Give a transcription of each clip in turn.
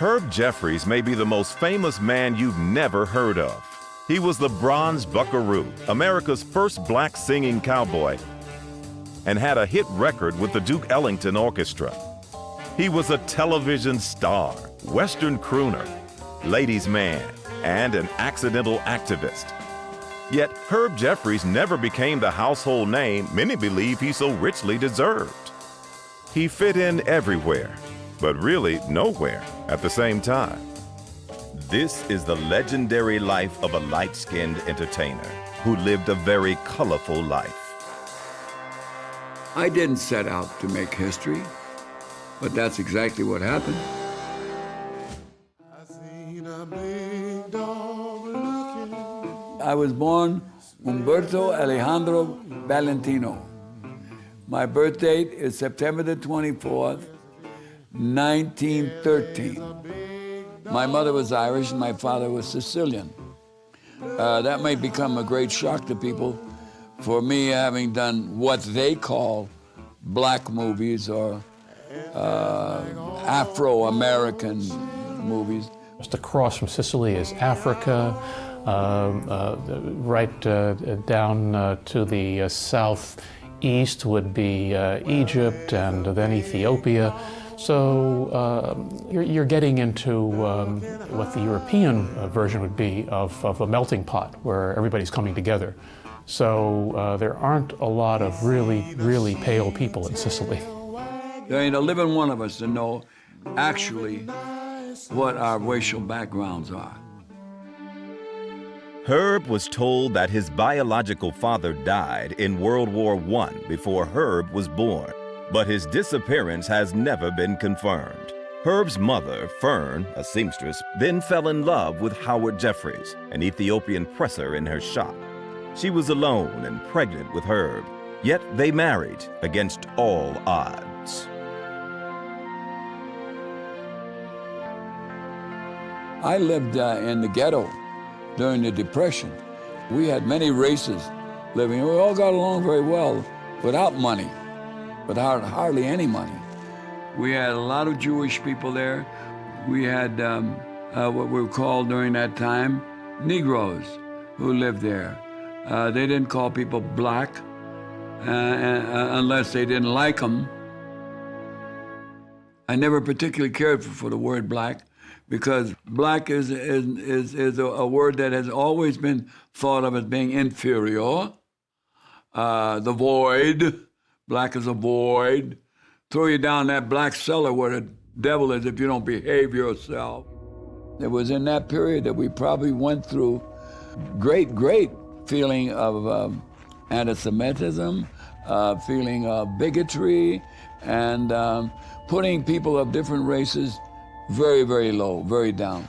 Herb Jeffries may be the most famous man you've never heard of. He was the Bronze Buckaroo, America's first black singing cowboy, and had a hit record with the Duke Ellington Orchestra. He was a television star, Western crooner, ladies' man, and an accidental activist. Yet Herb Jeffries never became the household name many believe he so richly deserved. He fit in everywhere, but really nowhere at the same time. This is the legendary life of a light-skinned entertainer who lived a very colorful life. I didn't set out to make history, but that's exactly what happened. I was born Humberto Alejandro Valentino. My birth date is September the 24th, 1913. My mother was Irish and my father was Sicilian. That may become a great shock to people for me having done what they call black movies or Afro-American movies. Just across from Sicily is Africa, right down to the southeast would be Egypt and then Ethiopia. So you're getting into what the European version would be of a melting pot where everybody's coming together. So there aren't a lot of really, really pale people in Sicily. There ain't a living one of us to know actually what our racial backgrounds are. Herb was told that his biological father died in World War I before Herb was born, but his disappearance has never been confirmed. Herb's mother, Fern, a seamstress, then fell in love with Howard Jeffries, an Ethiopian presser in her shop. She was alone and pregnant with Herb, yet they married against all odds. I lived in the ghetto during the Depression. We had many races living. We all got along very well without money, without hardly any money. We had a lot of Jewish people there. We had what we were called during that time Negroes who lived there. They didn't call people black unless they didn't like them. I never particularly cared for the word black because black is a word that has always been thought of as being inferior. The void, black is a void. Throw you down that black cellar where the devil is if you don't behave yourself. It was in that period that we probably went through great feeling of anti-Semitism, feeling of bigotry, and putting people of different races very, very low, very down.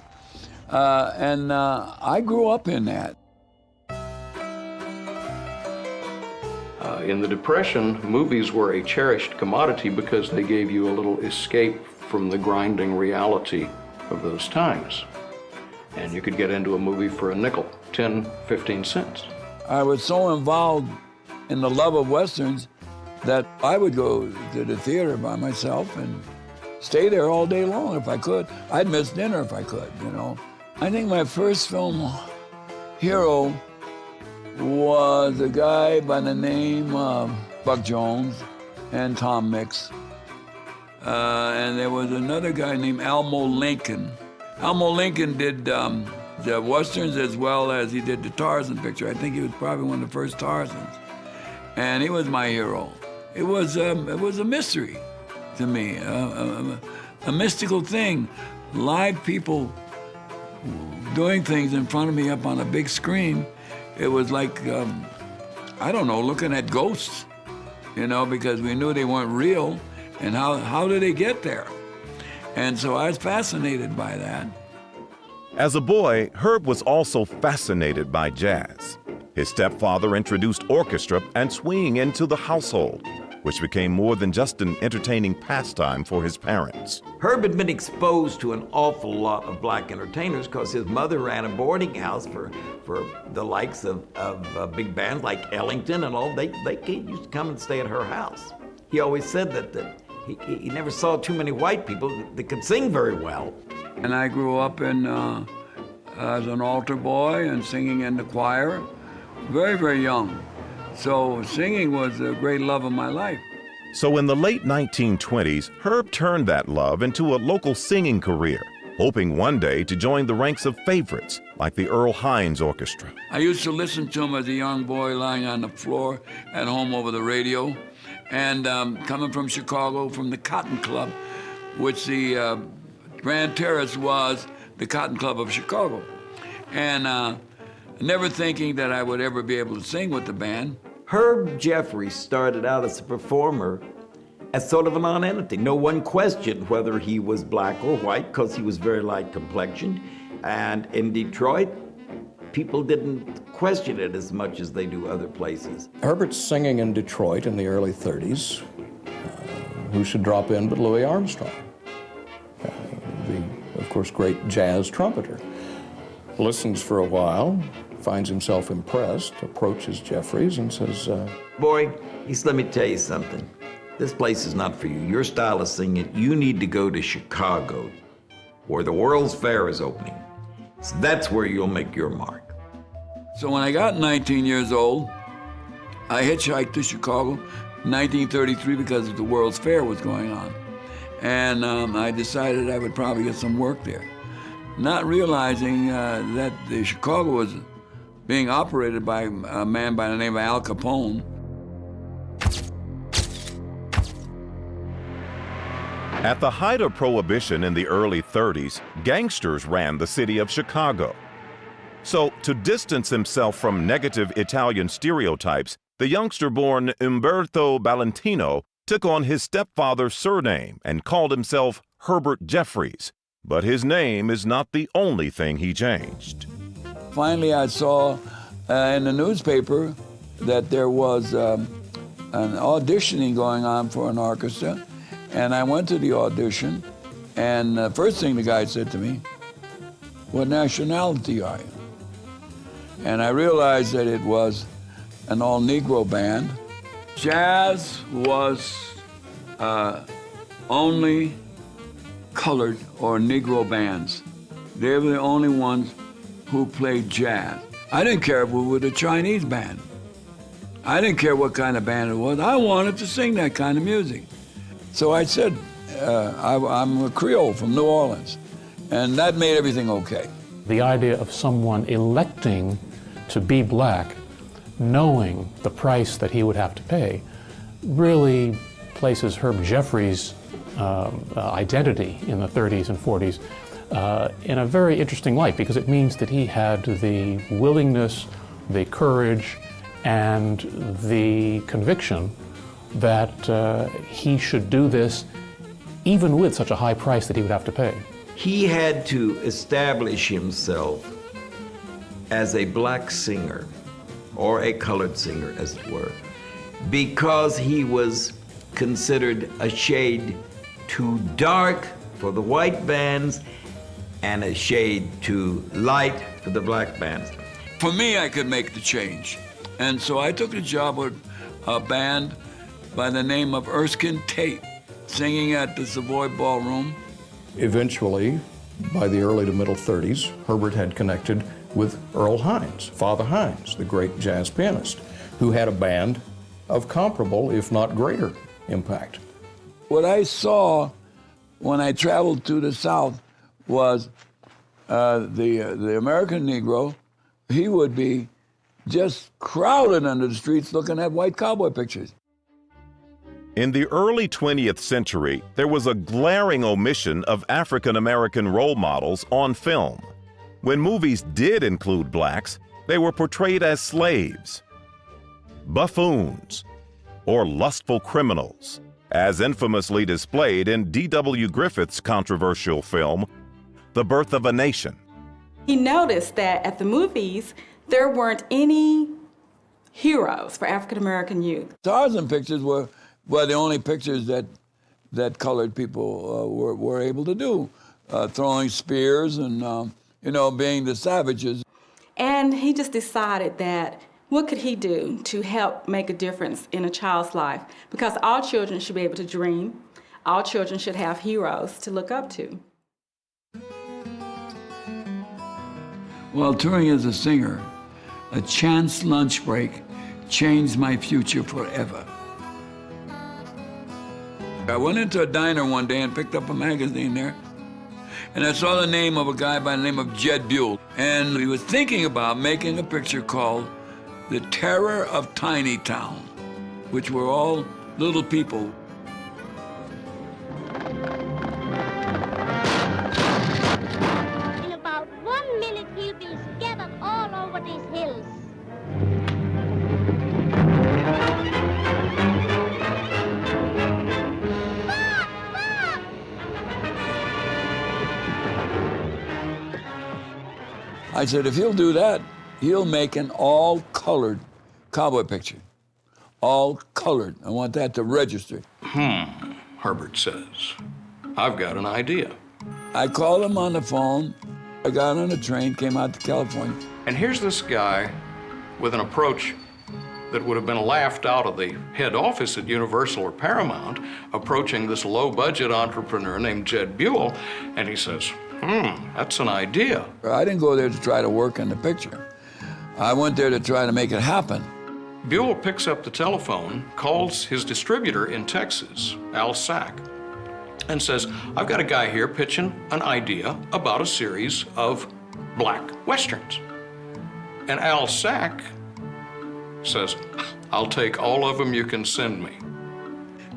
And I grew up in that. In the Depression, movies were a cherished commodity because they gave you a little escape from the grinding reality of those times. And you could get into a movie for a nickel, 10, 15 cents. I was so involved in the love of Westerns that I would go to the theater by myself and stay there all day long if I could. I'd miss dinner if I could, you know. I think my first film hero was a guy by the name of Buck Jones and Tom Mix. And there was another guy named Elmo Lincoln. Elmo Lincoln did the Westerns as well as he did the Tarzan picture. I think he was probably one of the first Tarzans. And he was my hero. It was a mystery to me, a mystical thing. Live people doing things in front of me up on a big screen. It was like, I don't know, looking at ghosts, you know, because we knew they weren't real. And how did they get there? And so I was fascinated by that. As a boy, Herb was also fascinated by jazz. His stepfather introduced orchestra and swinging into the household, which became more than just an entertaining pastime for his parents. Herb had been exposed to an awful lot of black entertainers because his mother ran a boarding house for the likes of big bands like Ellington and all. They used to come and stay at her house. He always said that he never saw too many white people that could sing very well. And I grew up as an altar boy and singing in the choir, very, very young. So singing was a great love of my life. So in the late 1920s, Herb turned that love into a local singing career, hoping one day to join the ranks of favorites like the Earl Hines Orchestra. I used to listen to him as a young boy lying on the floor at home over the radio. And coming from Chicago, from the Cotton Club, which the Grand Terrace was the Cotton Club of Chicago. And never thinking that I would ever be able to sing with the band. Herb Jeffries started out as a performer as sort of a non-entity. No one questioned whether he was black or white because he was very light complexioned. And in Detroit, people didn't question it as much as they do other places. Herbert's singing in Detroit in the early 30s. Who should drop in but Louis Armstrong, the, of course, great jazz trumpeter. Listens for a while, finds himself impressed, approaches Jeffries and says, Boy, he said, let me tell you something. This place is not for you. Your style of singing, you need to go to Chicago, where the World's Fair is opening. So that's where you'll make your mark. So when I got 19 years old, I hitchhiked to Chicago in 1933 because the World's Fair was going on. And I decided I would probably get some work there. Not realizing that the Chicago was being operated by a man by the name of Al Capone. At the height of Prohibition in the early 30s, gangsters ran the city of Chicago. So, to distance himself from negative Italian stereotypes, the youngster born Umberto Ballantino took on his stepfather's surname and called himself Herbert Jeffries. But his name is not the only thing he changed. Finally, I saw in the newspaper that there was an auditioning going on for an orchestra, and I went to the audition, and the first thing the guy said to me, "What nationality are you?" And I realized that it was an all-Negro band. Jazz was only colored or Negro bands. They were the only ones who played jazz. I didn't care if we were the Chinese band. I didn't care what kind of band it was. I wanted to sing that kind of music. So I said, I'm a Creole from New Orleans, and that made everything okay. The idea of someone electing to be black, knowing the price that he would have to pay, really places Herb Jeffries' identity in the 30s and 40s in a very interesting light, because it means that he had the willingness, the courage, and the conviction that he should do this even with such a high price that he would have to pay. He had to establish himself as a black singer, or a colored singer, as it were, because he was considered a shade too dark for the white bands and a shade too light for the black bands. For me, I could make the change. And so I took a job with a band by the name of Erskine Tate, singing at the Savoy Ballroom. Eventually, by the early to middle 30s, Herbert had connected with Earl Hines, Father Hines, the great jazz pianist, who had a band of comparable, if not greater, impact. What I saw when I traveled to the South was the American Negro. He would be just crowded under the streets looking at white cowboy pictures. In the early 20th century, there was a glaring omission of African American role models on film. When movies did include blacks, they were portrayed as slaves, buffoons, or lustful criminals, as infamously displayed in D.W. Griffith's controversial film, The Birth of a Nation. He noticed that at the movies, there weren't any heroes for African American youth. Tarzan pictures were the only pictures that colored people were able to do, throwing spears and being the savages. And he just decided that what could he do to help make a difference in a child's life? Because all children should be able to dream. All children should have heroes to look up to. While touring as a singer, a chance lunch break changed my future forever. I went into a diner one day and picked up a magazine there, and I saw the name of a guy by the name of Jed Buell, and he was thinking about making a picture called The Terror of Tiny Town, which were all little people. In about 1 minute, he'll be scattered all over these hills. I said, if he'll do that, he'll make an all-colored cowboy picture. All colored. I want that to register. Herbert says, I've got an idea. I called him on the phone. I got on a train, came out to California. And here's this guy with an approach that would have been laughed out of the head office at Universal or Paramount, approaching this low-budget entrepreneur named Jed Buell, and he says, that's an idea. I didn't go there to try to work in the picture. I went there to try to make it happen. Buell picks up the telephone, calls his distributor in Texas, Al Sack, and says, I've got a guy here pitching an idea about a series of black westerns. And Al Sack says, I'll take all of them you can send me.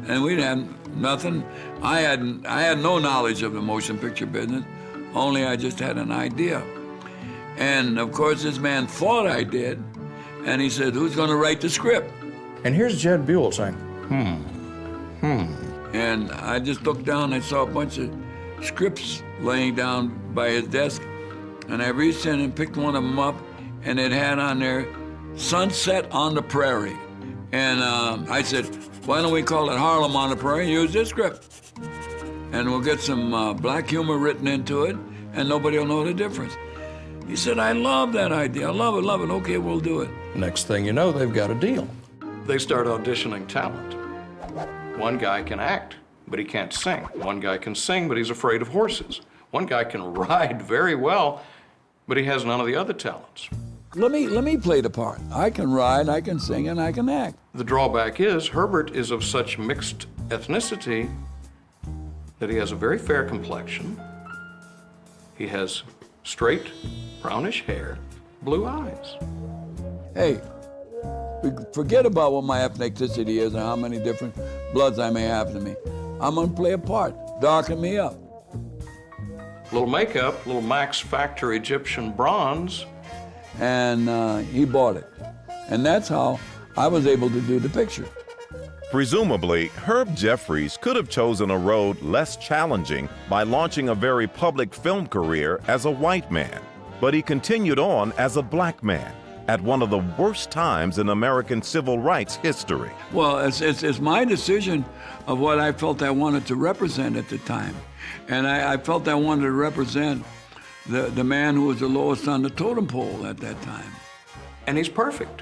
And we didn't have nothing. I had no knowledge of the motion picture business, only I just had an idea. And of course, this man thought I did, and he said, who's going to write the script? And here's Jed Buell saying, And I just looked down, I saw a bunch of scripts laying down by his desk, and I reached in and picked one of them up, and it had on there, Sunset on the Prairie. And I said, why don't we call it Harlem on the Prairie and use this script? And we'll get some black humor written into it, and nobody will know the difference. He said, I love that idea. I love it, love it. Okay, we'll do it. next thing you know, they've got a deal. They start auditioning talent. One guy can act, but he can't sing. One guy can sing, but he's afraid of horses. One guy can ride very well, but he has none of the other talents. Let me play the part. I can ride, I can sing, and I can act. The drawback is Herbert is of such mixed ethnicity that he has a very fair complexion. He has straight, brownish hair, blue eyes. Hey, forget about what my ethnicity is and how many different bloods I may have to me. I'm gonna play a part. Darken me up. Little makeup, little Max Factor Egyptian bronze. And he bought it. And that's how I was able to do the picture. Presumably, Herb Jeffries could have chosen a road less challenging by launching a very public film career as a white man. But he continued on as a black man at one of the worst times in American civil rights history. Well, it's my decision of what I felt I wanted to represent at the time. And I felt I wanted to represent the man who was the lowest on the totem pole at that time. And he's perfect.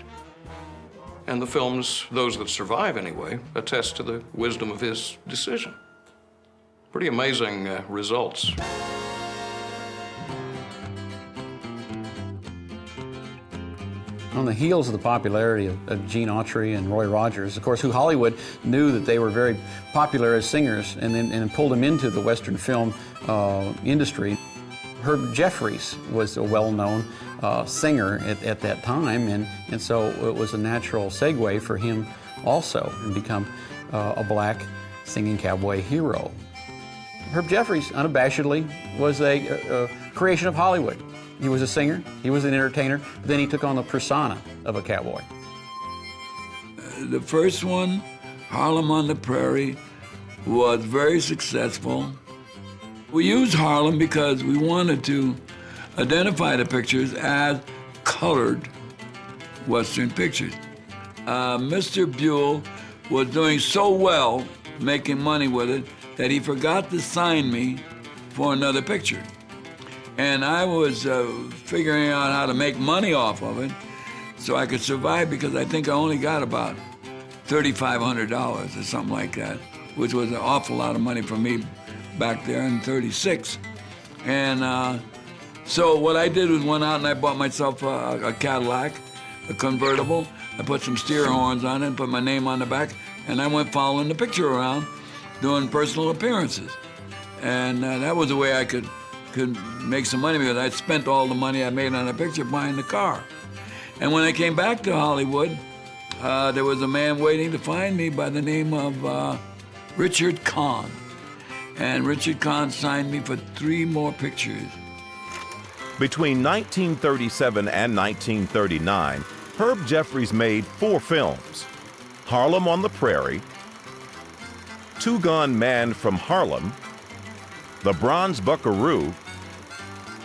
And the films, those that survive anyway, attest to the wisdom of his decision. Pretty amazing results. On the heels of the popularity of Gene Autry and Roy Rogers, of course, who Hollywood knew that they were very popular as singers and pulled them into the Western film industry. Herb Jeffries was a well-known singer at that time, and so it was a natural segue for him also to become a black singing cowboy hero. Herb Jeffries, unabashedly, was a creation of Hollywood. He was a singer, he was an entertainer, but then he took on the persona of a cowboy. The first one, Harlem on the Prairie, was very successful. We used Harlem because we wanted to identify the pictures as colored Western pictures. Mr. Buell was doing so well, making money with it, that he forgot to sign me for another picture. And I was figuring out how to make money off of it so I could survive, because I think I only got about $3,500 or something like that, which was an awful lot of money for me back there in '36. And So what I did was went out and I bought myself a Cadillac, a convertible. I put some steer horns on it, put my name on the back, and I went following the picture around, doing personal appearances. And that was the way I could make some money, because I spent all the money I made on the picture buying the car. And when I came back to Hollywood, there was a man waiting to find me by the name of Richard Kahn. And Richard Kahn signed me for 3 more pictures. Between 1937 and 1939, Herb Jeffries made 4 films: Harlem on the Prairie, Two-Gun Man from Harlem, The Bronze Buckaroo,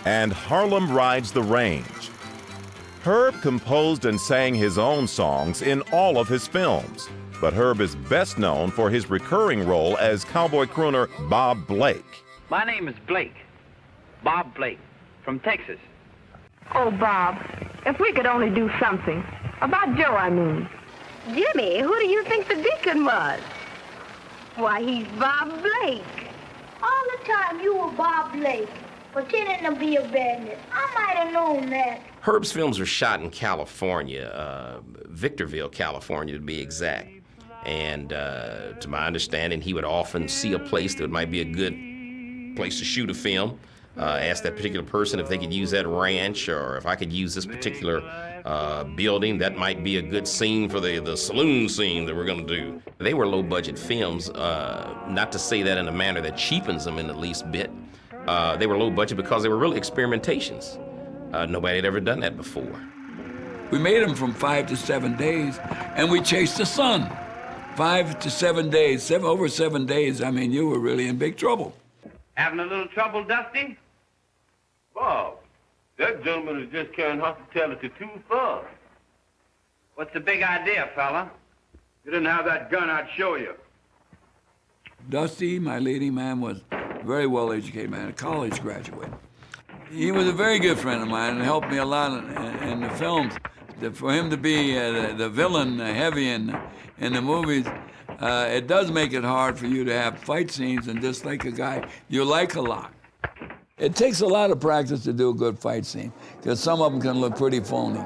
and Harlem Rides the Range. Herb composed and sang his own songs in all of his films, but Herb is best known for his recurring role as cowboy crooner Bob Blake. My name is Blake, Bob Blake, from Texas. Oh, Bob, if we could only do something. About Joe, I mean. Jimmy, who do you think the deacon was? Why, he's Bob Blake. All the time you were Bob Blake, pretending to be a bandit. I might have known that. Herb's films are shot in California, Victorville, California to be exact. And to my understanding, he would often see a place that might be a good place to shoot a film. Ask that particular person if they could use that ranch, or if I could use this particular building, that might be a good scene for the saloon scene that we're going to do. They were low-budget films, not to say that in a manner that cheapens them in the least bit. They were low-budget because they were really experimentations. Nobody had ever done that before. We made them from 5 to 7 days, and we chased the sun. 5 to 7 days, over 7 days, I mean, you were really in big trouble. Having a little trouble, Dusty? Bob, that gentleman is just carrying hospitality too far. What's the big idea, fella? If you didn't have that gun, I'd show you. Dusty, my leading man, was a very well-educated man, a college graduate. He was a very good friend of mine and helped me a lot in the films. For him to be the villain heavy in the movies, it does make it hard for you to have fight scenes and just like a guy you like a lot. It takes a lot of practice to do a good fight scene, because some of them can look pretty phony.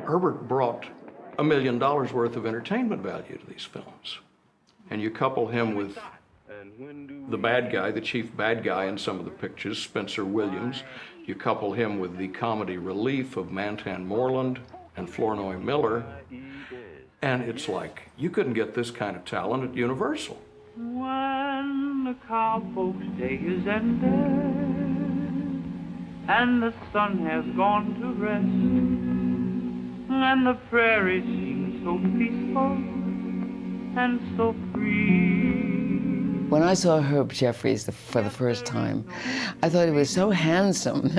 Herbert brought $1 million worth of entertainment value to these films. And you couple him with the bad guy, the chief bad guy in some of the pictures, Spencer Williams. You couple him with the comedy relief of Mantan Moreland and Flournoy Miller, and it's like you couldn't get this kind of talent at Universal. When the cowpoke's day is ended and the sun has gone to rest and the prairie seems so peaceful and so free. When I saw Herb Jeffries for the first time, I thought he was so handsome.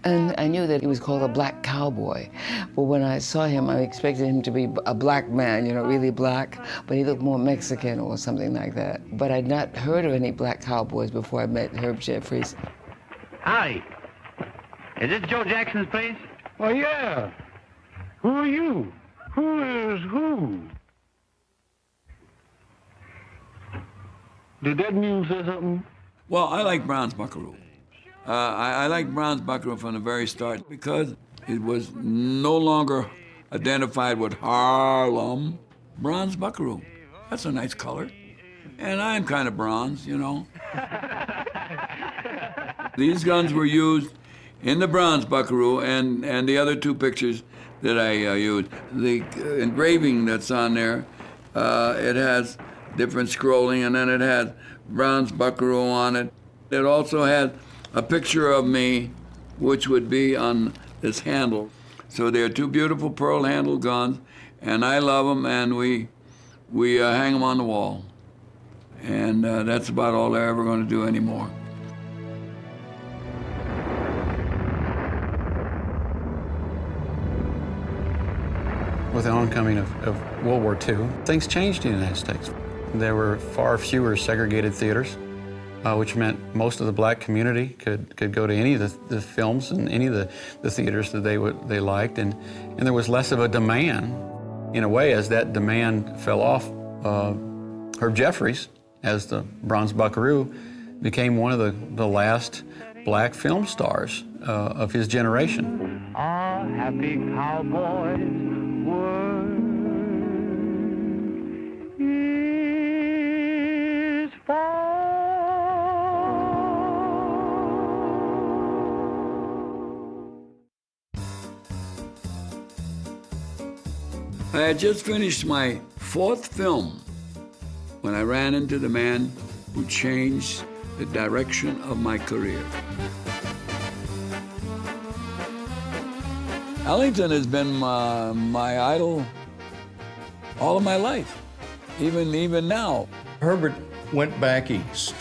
And I knew that he was called a black cowboy. But when I saw him, I expected him to be a black man, you know, really black, but he looked more Mexican or something like that. But I'd not heard of any black cowboys before I met Herb Jeffries. Hi. Is this Joe Jackson's place? Oh, yeah. Who are you? Who is who? Did that mean say something? Well, I like Bronze Buckaroo. I liked Bronze Buckaroo from the very start because it was no longer identified with Harlem. Bronze Buckaroo. That's a nice color. And I'm kind of bronze, you know. These guns were used in the Bronze Buckaroo and the other 2 pictures that I used. The engraving that's on there, it has different scrolling, and then it has Bronze Buckaroo on it. It also has a picture of me, which would be on this handle. So they're 2 beautiful pearl handle guns, and I love them, and we hang them on the wall. And that's about all they're ever going to do anymore. With the oncoming of World War II, things changed in the United States. There were far fewer segregated theaters, which meant most of the black community could go to any of the films and any of the theaters that they liked, and there was less of a demand. In a way, as that demand fell off, Herb Jeffries, as the Bronze Buckaroo, became one of the last black film stars of his generation. Our happy cowboys work is I had just finished my 4th film when I ran into the man who changed the direction of my career. Ellington has been my idol all of my life, even now. Herbert went back east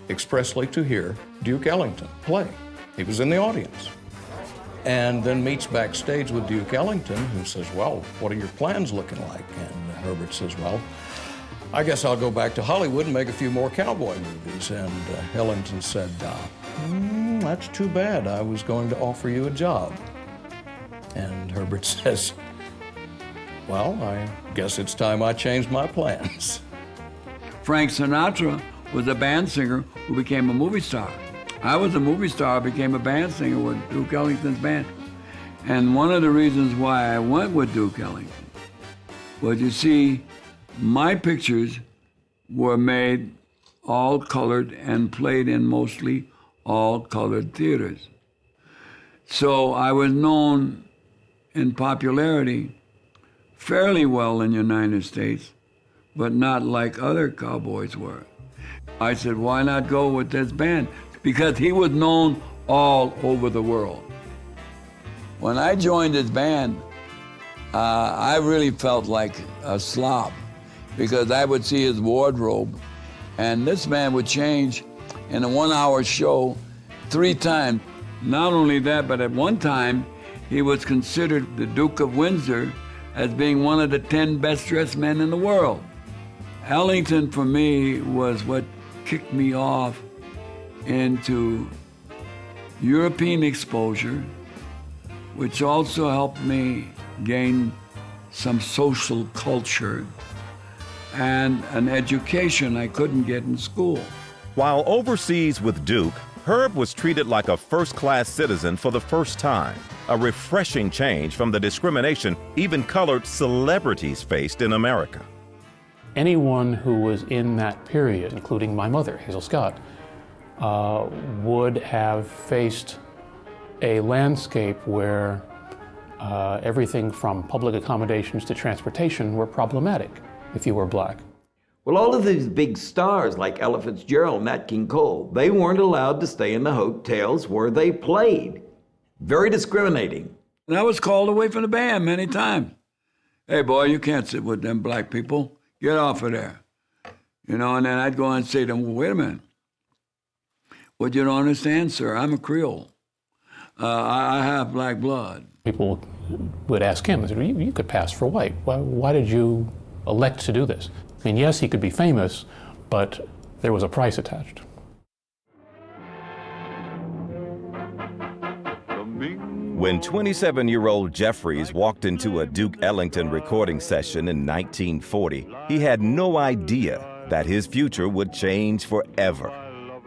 expressly to hear Duke Ellington play. He was in the audience. And then meets backstage with Duke Ellington, who says, well, what are your plans looking like? And Herbert says, well, I guess I'll go back to Hollywood and make a few more cowboy movies. And Ellington said, that's too bad. I was going to offer you a job. And Herbert says, well, I guess it's time I changed my plans. Frank Sinatra was a band singer who became a movie star. I was a movie star, became a band singer with Duke Ellington's band. And one of the reasons why I went with Duke Ellington was, you see, my pictures were made all colored and played in mostly all colored theaters. So I was known in popularity fairly well in the United States, but not like other cowboys were. I said, why not go with this band? Because he was known all over the world. When I joined his band, I really felt like a slob, because I would see his wardrobe, and this man would change in a 1-hour show 3 times. Not only that, but at one time, he was considered the Duke of Windsor as being one of the 10 best-dressed men in the world. Ellington, for me, was what kicked me off into European exposure, which also helped me gain some social culture and an education I couldn't get in school. While overseas with Duke, Herb was treated like a first-class citizen for the first time, a refreshing change from the discrimination even colored celebrities faced in America. Anyone who was in that period, including my mother, Hazel Scott, would have faced a landscape where everything from public accommodations to transportation were problematic if you were black. Well, all of these big stars like Ella Fitzgerald, Nat King Cole, they weren't allowed to stay in the hotels where they played. Very discriminating. And I was called away from the band many times. Hey, boy, you can't sit with them black people. Get off of there. You know, and then I'd go and say to them, well, wait a minute. What you don't understand, sir, I'm a Creole. I have black blood. People would ask him, you could pass for white. Why did you elect to do this? I mean, yes, he could be famous, but there was a price attached. When 27-year-old Jeffries walked into a Duke Ellington recording session in 1940, he had no idea that his future would change forever.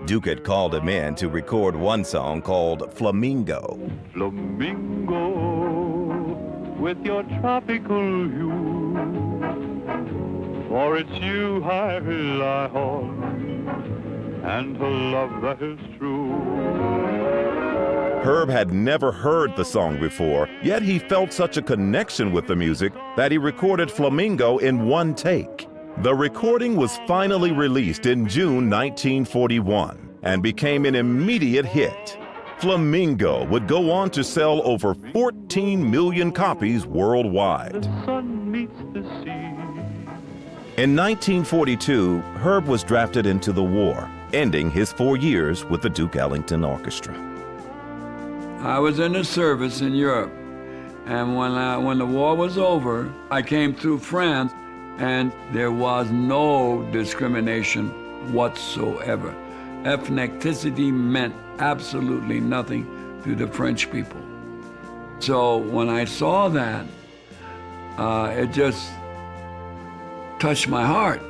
Duke had called him in to record one song called Flamingo. Flamingo, with your tropical hue, for it's you I rely on, and a love that is true. Herb had never heard the song before, yet he felt such a connection with the music that he recorded Flamingo in one take. The recording was finally released in June 1941 and became an immediate hit. Flamingo would go on to sell over 14 million copies worldwide. The sun meets the sea. In 1942, Herb was drafted into the war, ending his 4 years with the Duke Ellington Orchestra. I was in the service in Europe, and when the war was over, I came through France, and there was no discrimination whatsoever. Ethnicity meant absolutely nothing to the French people. So when I saw that, it just touched my heart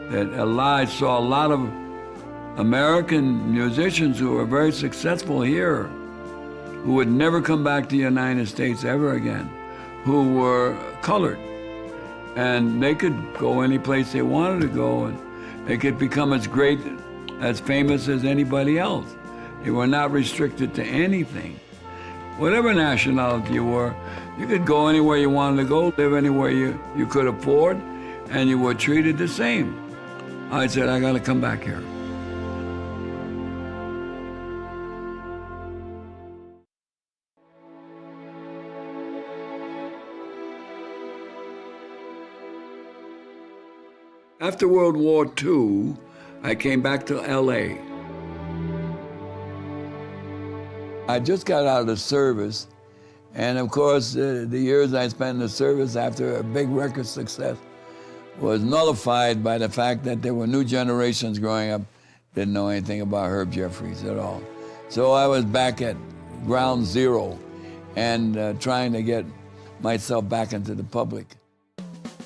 that I saw a lot of American musicians who were very successful here, who would never come back to the United States ever again, who were colored. And they could go any place they wanted to go, and they could become as great, as famous as anybody else. They were not restricted to anything. Whatever nationality you were, you could go anywhere you wanted to go, live anywhere you could afford, and you were treated the same. I said, I gotta come back here. After World War II, I came back to LA. I just got out of the service, and of course, the years I spent in the service after a big record success was nullified by the fact that there were new generations growing up, didn't know anything about Herb Jeffries at all. So I was back at ground zero and trying to get myself back into the public.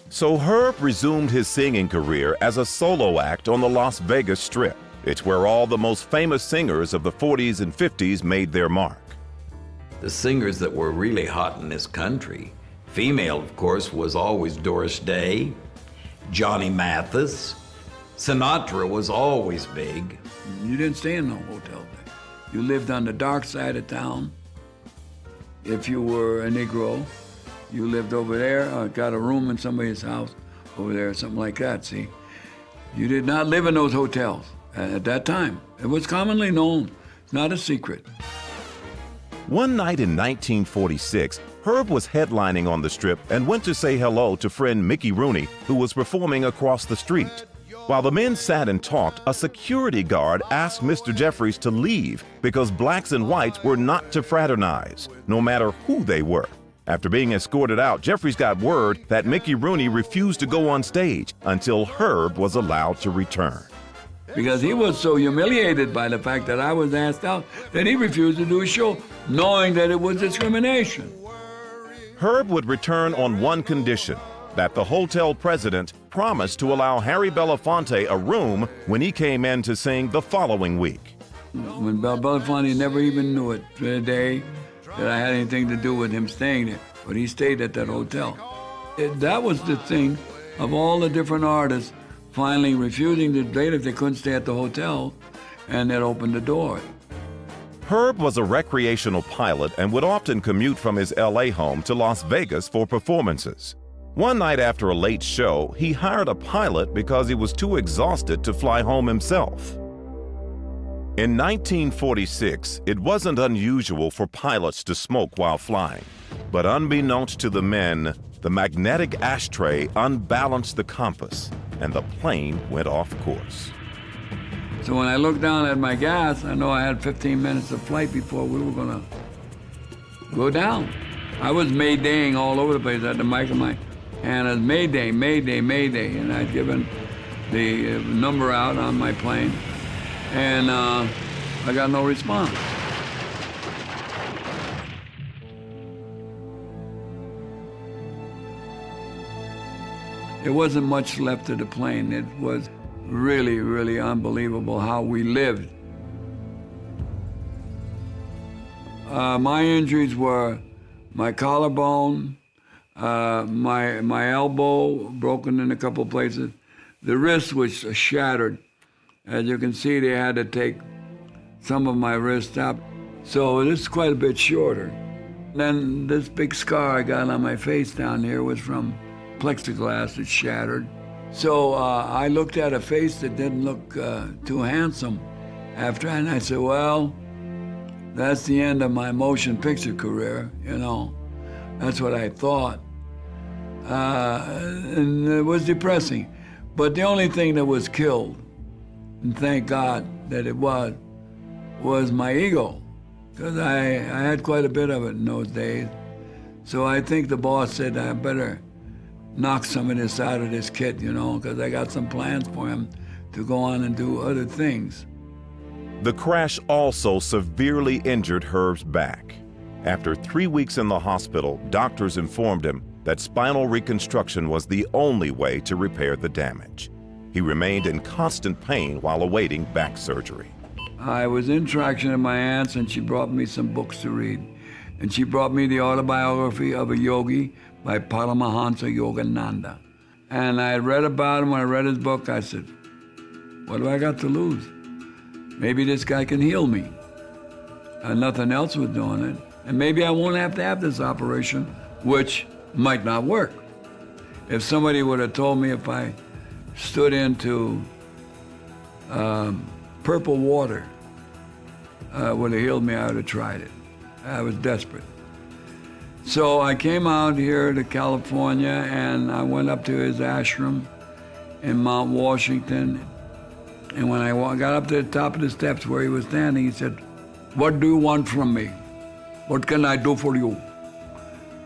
So Herb resumed his singing career as a solo act on the Las Vegas Strip. It's where all the most famous singers of the 40s and 50s made their mark. The singers that were really hot in this country, female, of course, was always Doris Day, Johnny Mathis. Sinatra was always big. You didn't stay in no hotel there. You lived on the dark side of town. If you were a Negro, you lived over there, or got a room in somebody's house over there, something like that, see? You did not live in those hotels at that time. It was commonly known. It's not a secret. One night in 1946, Herb was headlining on the Strip and went to say hello to friend Mickey Rooney, who was performing across the street. While the men sat and talked, a security guard asked Mr. Jeffries to leave because blacks and whites were not to fraternize, no matter who they were. After being escorted out, Jeffries got word that Mickey Rooney refused to go on stage until Herb was allowed to return. Because he was so humiliated by the fact that I was asked out that he refused to do a show, knowing that it was discrimination. Herb would return on one condition, that the hotel president promised to allow Harry Belafonte a room when he came in to sing the following week. When Belafonte never even knew it to the day that I had anything to do with him staying there, but he stayed at that hotel. That was the thing of all the different artists finally refusing to date if they couldn't stay at the hotel, and that opened the door. Herb was a recreational pilot and would often commute from his LA home to Las Vegas for performances. One night after a late show, he hired a pilot because he was too exhausted to fly home himself. In 1946, it wasn't unusual for pilots to smoke while flying, but unbeknownst to the men, the magnetic ashtray unbalanced the compass and the plane went off course. So when I looked down at my gas, I know I had 15 minutes of flight before we were gonna go down. I was maydaying all over the place. I had the mic in my hand as Mayday, Mayday, Mayday, and I'd given the number out on my plane, and I got no response. There wasn't much left of the plane. It was really, really unbelievable how we lived. My injuries were my collarbone, my elbow broken in a couple places. The wrist was shattered. As you can see, they had to take some of my wrist out. So this is quite a bit shorter. Then this big scar I got on my face down here was from plexiglass that shattered. So I looked at a face that didn't look too handsome after, and I said, well, that's the end of my motion picture career, you know. That's what I thought. And it was depressing. But the only thing that was killed, and thank God that it was my ego, because I had quite a bit of it in those days. So I think the boss said, I better knock some of this out of this kid, you know, because I got some plans for him to go on and do other things. The crash also severely injured Herb's back. After 3 weeks in the hospital, doctors informed him that spinal reconstruction was the only way to repair the damage. He remained in constant pain while awaiting back surgery. I was in traction at my aunt's, and she brought me some books to read. And she brought me the autobiography of a yogi by Paramahansa Yogananda. And I had read about him. When I read his book, I said, what do I got to lose? Maybe this guy can heal me. And nothing else was doing it. And maybe I won't have to have this operation, which might not work. If somebody would have told me if I stood into purple water would have healed me, I would have tried it. I was desperate. So I came out here to California, and I went up to his ashram in Mount Washington. And when I got up to the top of the steps where he was standing, he said, what do you want from me? What can I do for you?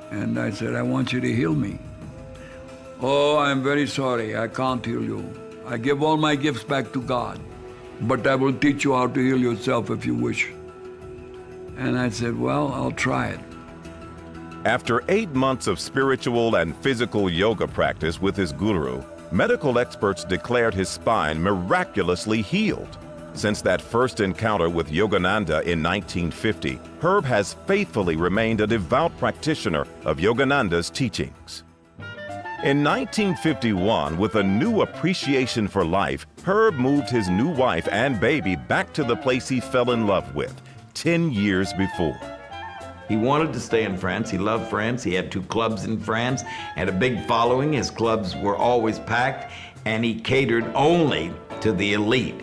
And I said, I want you to heal me. Oh, I'm very sorry, I can't heal you. I give all my gifts back to God, but I will teach you how to heal yourself if you wish. And I said, well, I'll try it. After 8 months of spiritual and physical yoga practice with his guru, medical experts declared his spine miraculously healed. Since that first encounter with Yogananda in 1950, Herb has faithfully remained a devout practitioner of Yogananda's teachings. In 1951, with a new appreciation for life, Herb moved his new wife and baby back to the place he fell in love with 10 years before. He wanted to stay in France. He loved France. He had 2 clubs in France, had a big following. His clubs were always packed, and he catered only to the elite.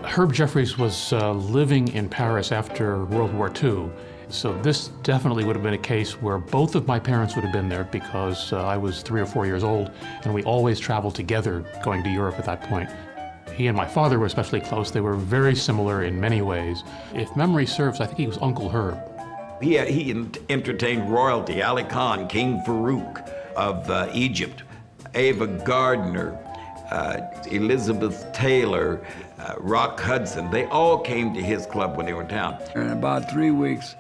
Herb Jeffries was living in Paris after World War II, so this definitely would have been a case where both of my parents would have been there because I was 3 or 4 years old, and we always traveled together going to Europe at that point. He and my father were especially close. They were very similar in many ways. If memory serves, I think he was Uncle Herb. He entertained royalty, Ali Khan, King Farouk of Egypt, Ava Gardner, Elizabeth Taylor, Rock Hudson. They all came to his club when they were in town. In about 3 weeks,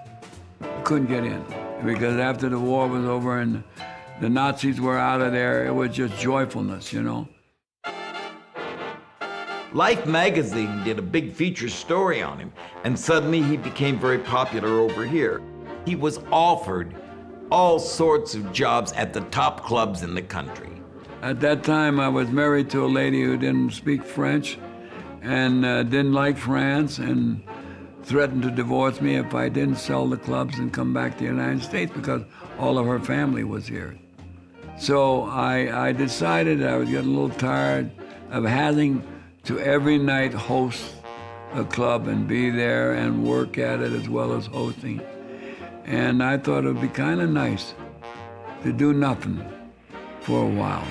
I couldn't get in because after the war was over and the Nazis were out of there, it was just joyfulness, you know. Life magazine did a big feature story on him, and suddenly he became very popular over here. He was offered all sorts of jobs at the top clubs in the country. At that time, I was married to a lady who didn't speak French and didn't like France and threatened to divorce me if I didn't sell the clubs and come back to the United States because all of her family was here. So I decided I was getting a little tired of having to every night host a club and be there and work at it as well as hosting. And I thought it would be kind of nice to do nothing for a while.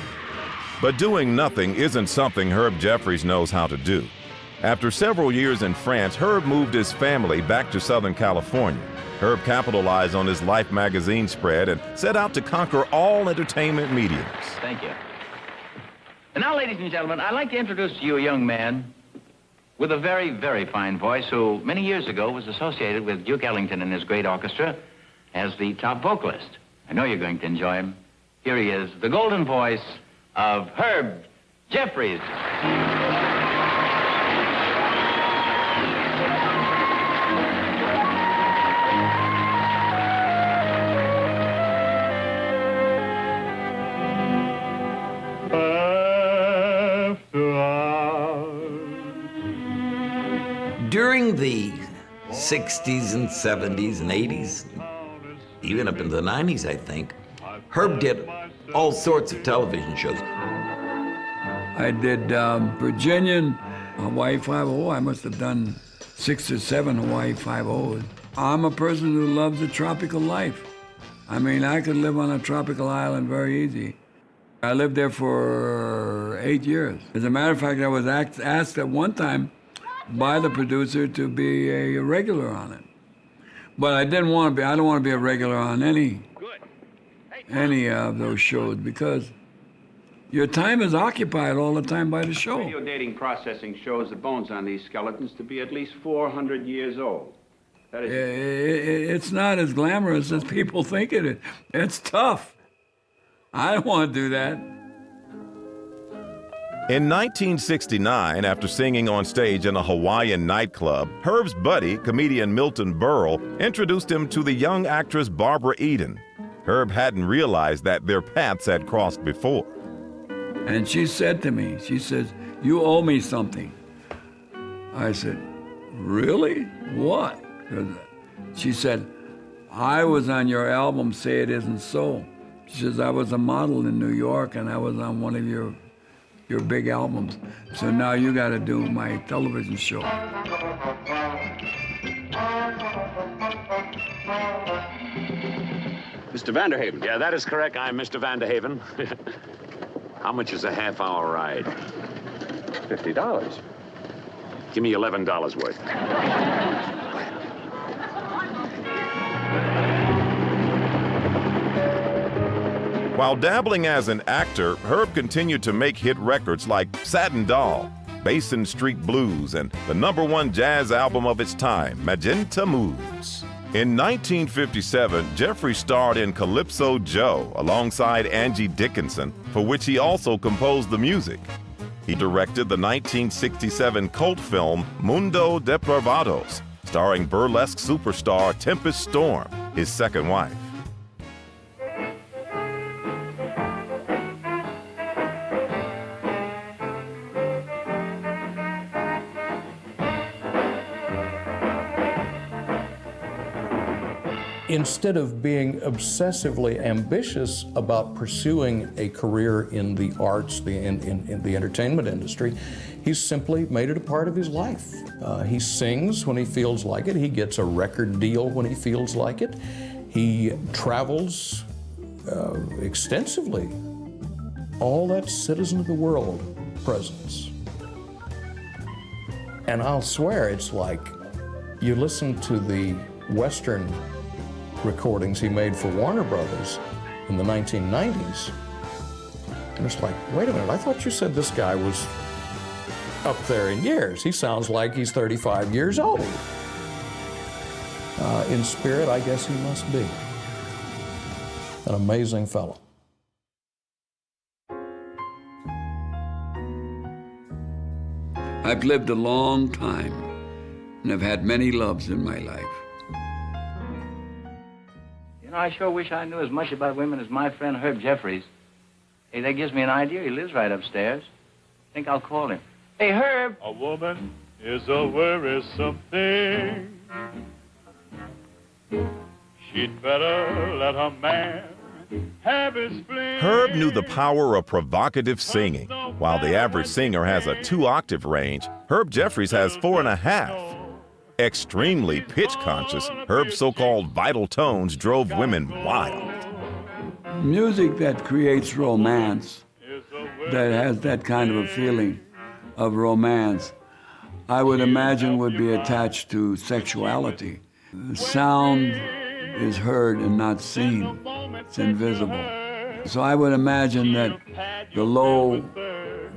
But doing nothing isn't something Herb Jeffries knows how to do. After several years in France, Herb moved his family back to Southern California. Herb capitalized on his Life magazine spread and set out to conquer all entertainment mediums. Thank you. And now, ladies and gentlemen, I'd like to introduce to you a young man with a very, very fine voice who many years ago was associated with Duke Ellington and his great orchestra as the top vocalist. I know you're going to enjoy him. Here he is, the golden voice of Herb Jeffries. During the 60s and 70s and 80s, even up into the 90s, I think, Herb did all sorts of television shows. I did Virginian, Hawaii Five-0. I must have done 6 or 7 Hawaii Five-0s. I'm a person who loves the tropical life. I mean, I could live on a tropical island very easy. I lived there for 8 years. As a matter of fact, I was asked at one time by the producer to be a regular on it. But I didn't want to be, I don't want to be a regular on any of those shows because your time is occupied all the time by the show. Radio dating processing shows the bones on these skeletons to be at least 400 years old. That is... It's not as glamorous as people think it is. It's tough. I don't want to do that. In 1969, after singing on stage in a Hawaiian nightclub, Herb's buddy, comedian Milton Berle, introduced him to the young actress Barbara Eden. Herb hadn't realized that their paths had crossed before. And she said to me, she says, "You owe me something." I said, "Really? What?" She said, "I was on your album, Say It Isn't So." She says, "I was a model in New York and I was on one of your big albums. So now you got to do my television show." Mr. Vanderhaven. Yeah, that is correct. I'm Mr. Vanderhaven. How much is a half-hour ride? $50. Give me $11 worth. While dabbling as an actor, Herb continued to make hit records like Satin Doll, Basin Street Blues, and the #1 jazz album of its time, Magenta Moods. In 1957, Jeffries starred in Calypso Joe alongside Angie Dickinson, for which he also composed the music. He directed the 1967 cult film Mundo de Pervados, starring burlesque superstar Tempest Storm, his second wife. Instead of being obsessively ambitious about pursuing a career in the arts, in the entertainment industry, he's simply made it a part of his life. He sings when he feels like it. He gets a record deal when he feels like it. He travels extensively. All that citizen of the world presence. And I'll swear it's like you listen to the Western recordings he made for Warner Brothers in the 1990s. And it's like, wait a minute, I thought you said this guy was up there in years. He sounds like he's 35 years old. In spirit, I guess he must be. An amazing fellow. I've lived a long time and I've had many loves in my life. You know, I sure wish I knew as much about women as my friend Herb Jeffries. Hey, that gives me an idea. He lives right upstairs. I think I'll call him. Hey, Herb! A woman is a worrisome thing. She'd better let her man have his fling. Herb knew the power of provocative singing. While the average singer has a 2-octave range, Herb Jeffries has 4.5. Extremely pitch-conscious, Herb's so-called vital tones drove women wild. Music that creates romance, that has that kind of a feeling of romance, I would imagine would be attached to sexuality. The sound is heard and not seen. It's invisible. So I would imagine that the low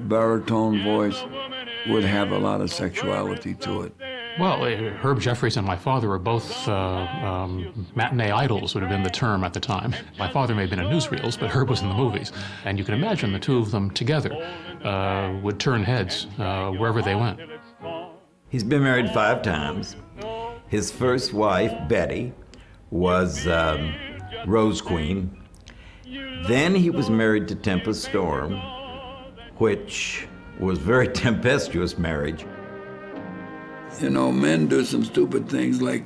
baritone voice would have a lot of sexuality to it. Well, Herb Jeffries and my father were both matinee idols, would have been the term at the time. My father may have been in newsreels, but Herb was in the movies. And you can imagine the two of them together would turn heads wherever they went. He's been married 5 times. His first wife, Betty, was Rose Queen. Then he was married to Tempest Storm, which was a very tempestuous marriage. You know, men do some stupid things like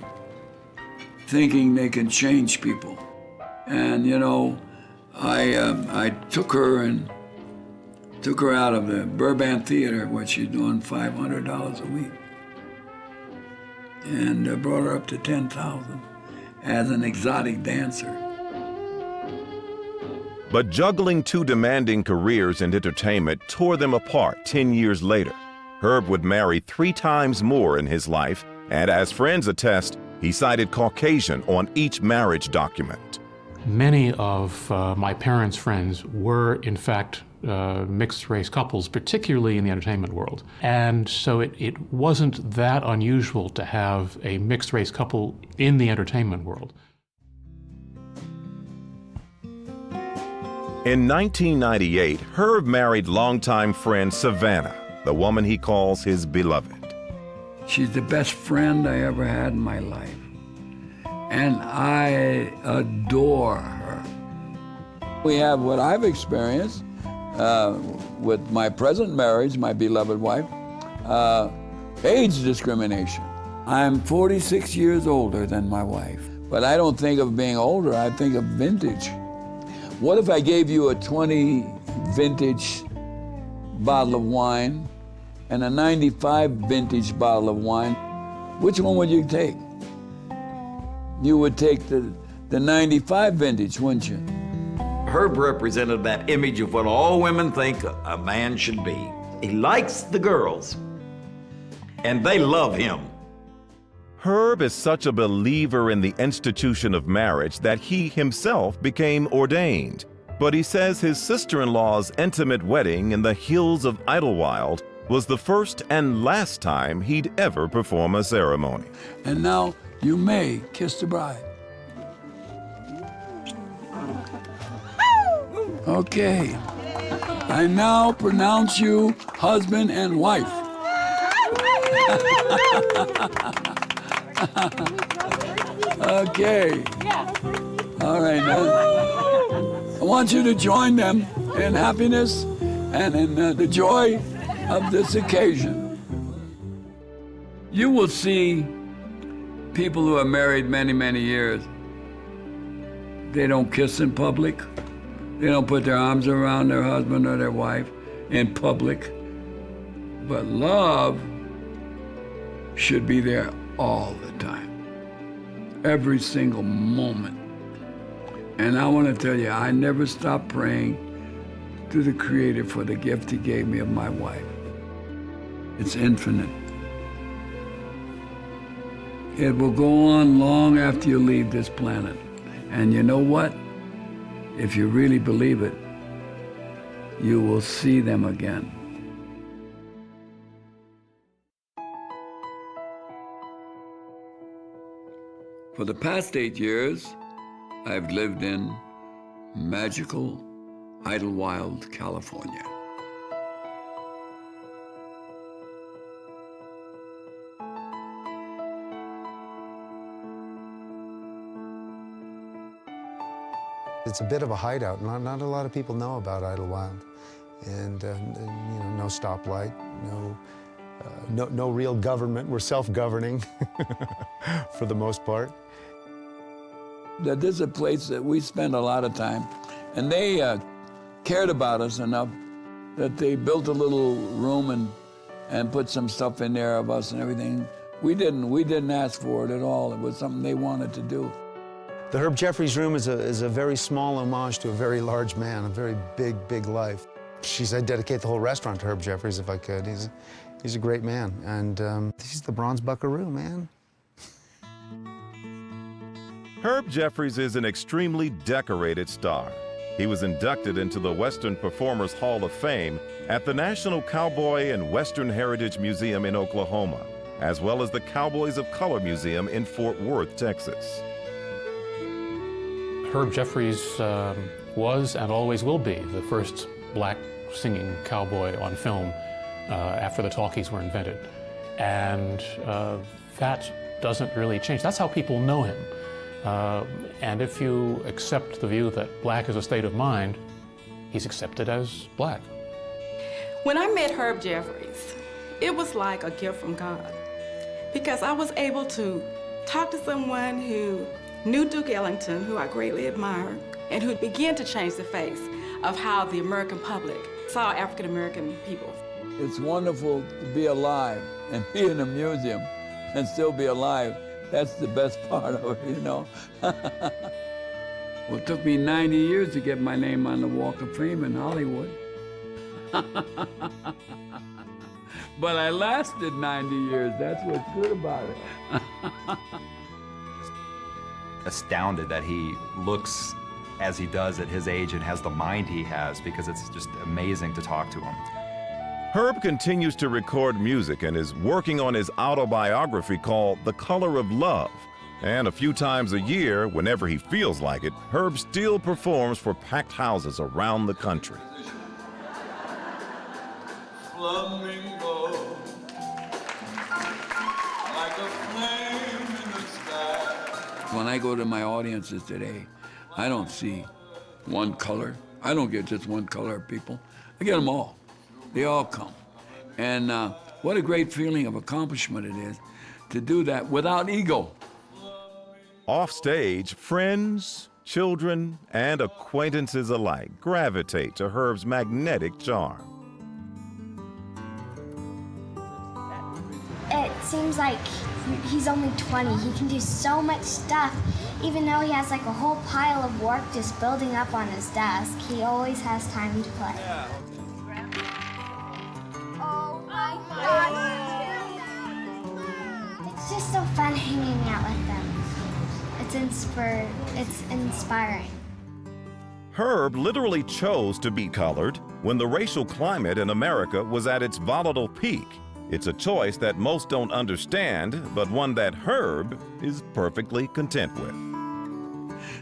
thinking they can change people. And, you know, I took her out of the Burbank Theater, where she's doing $500 a week, and brought her up to $10,000 as an exotic dancer. But juggling 2 demanding careers in entertainment tore them apart 10 years later. Herb would marry 3 times more in his life, and as friends attest, he cited Caucasian on each marriage document. Many of my parents' friends were, in fact, mixed-race couples, particularly in the entertainment world. And so it wasn't that unusual to have a mixed-race couple in the entertainment world. In 1998, Herb married longtime friend Savannah, the woman he calls his beloved. She's the best friend I ever had in my life, and I adore her. We have what I've experienced with my present marriage, my beloved wife, age discrimination. I'm 46 years older than my wife, but I don't think of being older, I think of vintage. What if I gave you a 20 vintage bottle of wine and a 95 vintage bottle of wine? Which one would you take? You would take the 95 vintage, wouldn't you? Herb represented that image of what all women think a man should be. He likes the girls, and they love him. Herb is such a believer in the institution of marriage that he himself became ordained. But he says his sister-in-law's intimate wedding in the hills of Idlewild was the first and last time he'd ever perform a ceremony. And now you may kiss the bride. Okay. I now pronounce you husband and wife. Okay. All right, now. I want you to join them in happiness and in the joy of this occasion. You will see people who are married many, many years. They don't kiss in public. They don't put their arms around their husband or their wife in public. But love should be there all the time, every single moment. And I want to tell you, I never stopped praying to the Creator for the gift He gave me of my wife. It's infinite. It will go on long after you leave this planet. And you know what? If you really believe it, you will see them again. For the past 8 years, I've lived in magical Idlewild, California. It's a bit of a hideout. Not a lot of people know about Idlewild. And you know, no stoplight, no real government. We're self-governing for the most part. That this is a place that we spend a lot of time, and they cared about us enough that they built a little room and put some stuff in there of us and everything. We didn't ask for it at all. It was something they wanted to do. The Herb Jeffries room is a very small homage to a very large man, a very big life. She said, dedicate the whole restaurant to Herb Jeffries if I could. He's a great man, and he's the Bronze Buckaroo, man. Herb Jeffries is an extremely decorated star. He was inducted into the Western Performers Hall of Fame at the National Cowboy and Western Heritage Museum in Oklahoma, as well as the Cowboys of Color Museum in Fort Worth, Texas. Herb Jeffries was and always will be the first black singing cowboy on film after the talkies were invented. And that doesn't really change. That's how people know him. And if you accept the view that black is a state of mind, he's accepted as black. When I met Herb Jeffries, it was like a gift from God, because I was able to talk to someone who knew Duke Ellington, who I greatly admire, and who began to change the face of how the American public saw African American people. It's wonderful to be alive and be in a museum and still be alive. That's the best part of it, you know. Well, it took me 90 years to get my name on the Walk of Fame in Hollywood. But I lasted 90 years. That's what's good about it. Astounded that he looks as he does at his age and has the mind he has, because it's just amazing to talk to him. Herb continues to record music and is working on his autobiography called The Color of Love, And a few times a year, whenever he feels like it, Herb still performs for packed houses around the country. Flamingo, like a flame in the sky. When I go to my audiences today, I don't see one color. I don't get just one color of people. I get them all. They all come. And what a great feeling of accomplishment it is to do that without ego. Off stage, friends, children, and acquaintances alike gravitate to Herb's magnetic charm. It seems like he's only 20. He can do so much stuff. Even though he has like a whole pile of work just building up on his desk, he always has time to play. Oh my God! It's just so fun hanging out with them. It's inspiring. Herb literally chose to be colored when the racial climate in America was at its volatile peak. It's a choice that most don't understand, but one that Herb is perfectly content with.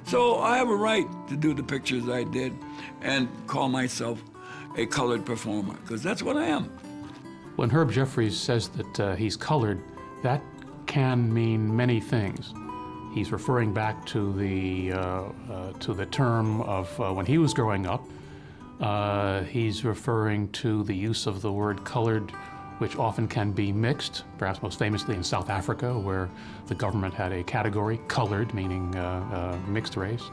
So I have a right to do the pictures I did and call myself a colored performer, because that's what I am. When Herb Jeffries says that he's colored, that can mean many things. He's referring back to the term of when he was growing up. He's referring to the use of the word colored, which often can be mixed, perhaps most famously in South Africa, where the government had a category, colored, meaning mixed race.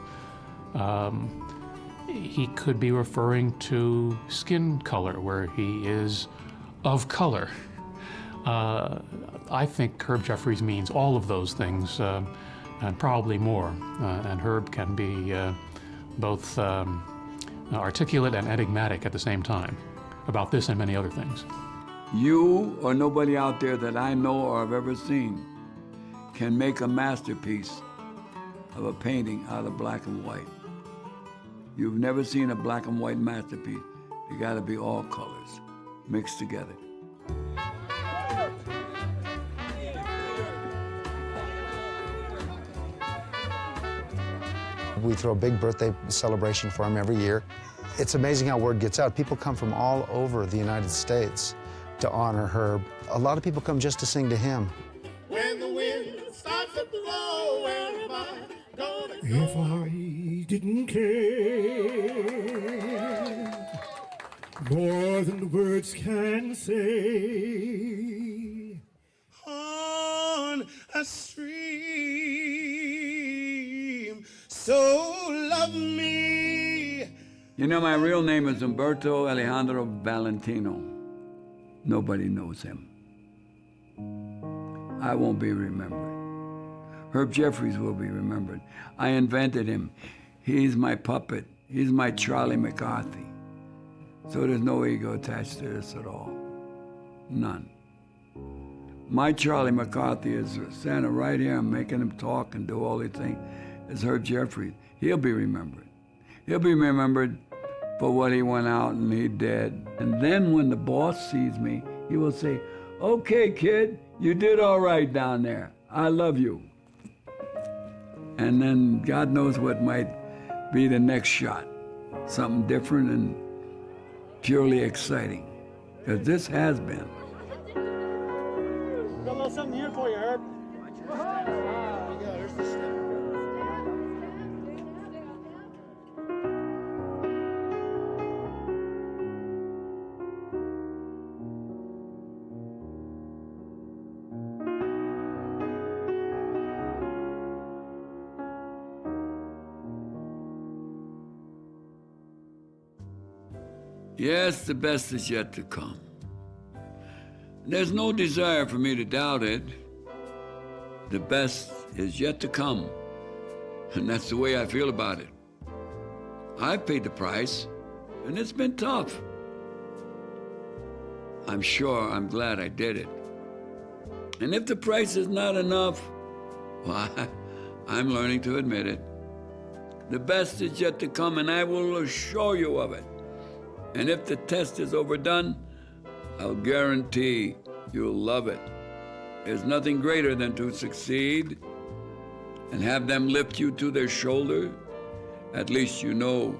He could be referring to skin color, where he is of color. I think Herb Jeffries means all of those things, and probably more. And Herb can be both articulate and enigmatic at the same time about this and many other things. You or nobody out there that I know or have ever seen can make a masterpiece of a painting out of black and white. You've never seen a black and white masterpiece. You gotta be all colors mixed together. We throw a big birthday celebration for him every year. It's amazing how word gets out. People come from all over the United States to honor Herb. A lot of people come just to sing to him. When the wind starts to blow, where am I gonna go? If I didn't care more than words can say, on a stream, so love me. You know, my real name is Umberto Alejandro Valentino. Nobody knows him. I won't be remembered. Herb Jeffries will be remembered. I invented him. He's my puppet. He's my Charlie McCarthy. So there's no ego attached to this at all. None. My Charlie McCarthy is standing right here and making him talk and do all these things. It's Herb Jeffries. He'll be remembered. He'll be remembered for what he went out and he did. And then when the boss sees me, he will say, "Okay, kid, you did all right down there. I love you." And then God knows what might be the next shot. Something different and purely exciting. Because this has been. Got a little something here for you, Herb. There's the step. Yes, the best is yet to come. There's no desire for me to doubt it. The best is yet to come, and that's the way I feel about it. I've paid the price, and it's been tough. I'm sure I'm glad I did it. And if the price is not enough, well, I'm learning to admit it. The best is yet to come, and I will assure you of it. And if the test is overdone, I'll guarantee you'll love it. There's nothing greater than to succeed and have them lift you to their shoulder, at least you know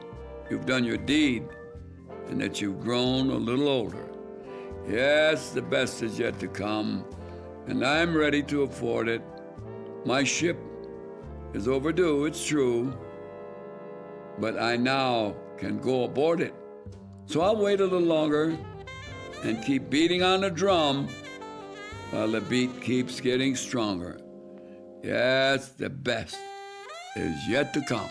you've done your deed and that you've grown a little older. Yes, the best is yet to come, and I'm ready to afford it. My ship is overdue, it's true, but I now can go aboard it. So I'll wait a little longer and keep beating on the drum while the beat keeps getting stronger. Yes, the best is yet to come.